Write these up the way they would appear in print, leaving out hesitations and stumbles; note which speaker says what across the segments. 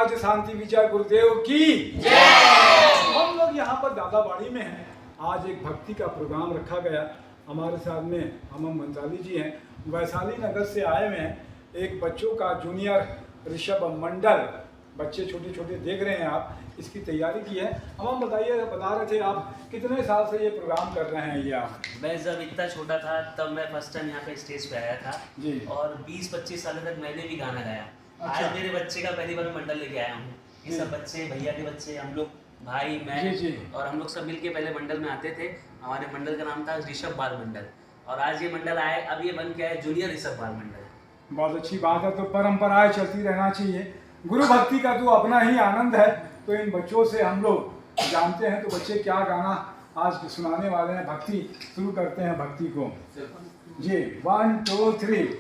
Speaker 1: आज शांति विजय गुरुदेव की जय। हम लोग यहाँ पर दादाबाड़ी में हैं। आज एक भक्ति का प्रोग्राम रखा गया। हमारे साथ में अमन मंसाली जी हैं, वैशाली नगर से आए हुए हैं। एक बच्चों का जूनियर ऋषभ मंडल, बच्चे छोटे छोटे देख रहे हैं आप, इसकी तैयारी की है। हम बताइए, बता रहे थे आप कितने साल से ये प्रोग्राम कर रहे हैं? ये आप?
Speaker 2: मैं जब इतना छोटा था तब मैं फर्स्ट टाइम यहाँ पे स्टेज पे आया था
Speaker 1: जी।
Speaker 2: और 20-25 साल तक मैंने भी गाना गाया।
Speaker 1: अच्छा।
Speaker 2: आज मेरे बच्चे का पहली बार मंडल लेके आया हूँ। ये सब बच्चे, भैया के बच्चे, हम लोग भाई, मैं
Speaker 1: जी।
Speaker 2: और हम लोग सब मिलके पहले मंडल में आते थे। हमारे मंडल का नाम था ऋषभ बाल मंडल और आज ये मंडल आए, अब ये बन के आए जूनियर ऋषभ बाल मंडल।
Speaker 1: बहुत अच्छी बात है। तो परंपराएं चलती रहना चाहिए। गुरु भक्ति का तो अपना ही आनंद है। तो इन बच्चों से हम लोग जानते हैं तो बच्चे क्या गाना आज सुनाने वाले हैं। भक्ति शुरू करते हैं भक्ति को जी। 1 2 3।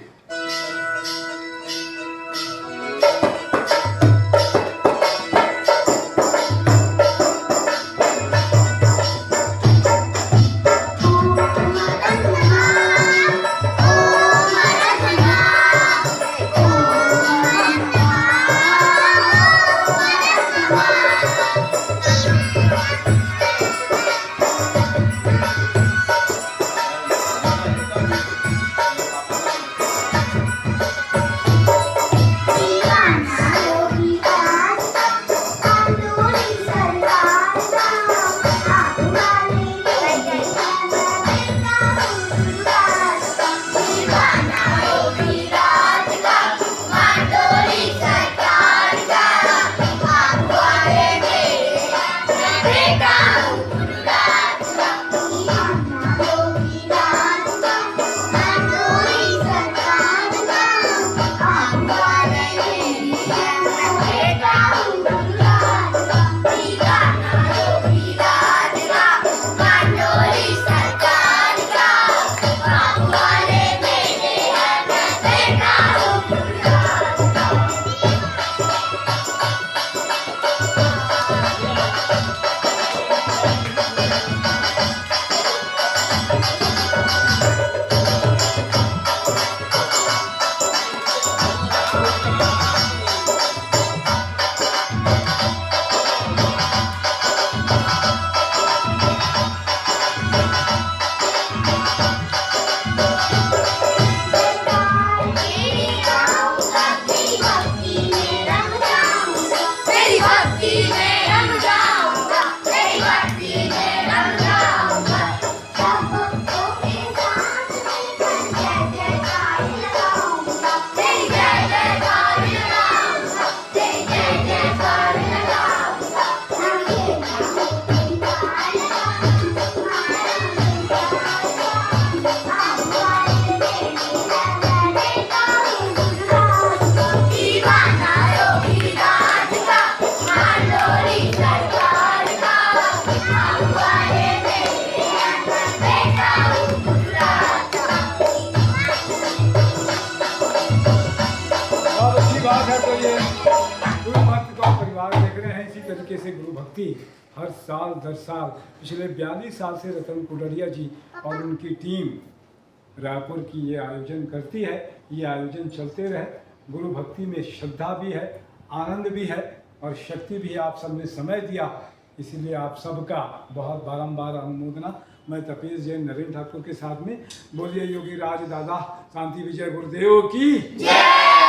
Speaker 1: तो ये गुरु भक्ति का परिवार देख रहे हैं। इसी तरीके से गुरु भक्ति हर साल दर साल पिछले 42 साल से रतन कुडरिया जी और उनकी टीम रायपुर की ये आयोजन करती है। ये आयोजन चलते रहे। गुरु भक्ति में श्रद्धा भी है, आनंद भी है और शक्ति भी है। आप सबने समय दिया, इसीलिए आप सबका बहुत बारंबार अनुमोदना। मैं तपेश जैन नरेंद्र ठाकुर के साथ में बोलिए योगी राज दादा शांति विजय गुरुदेव की जय।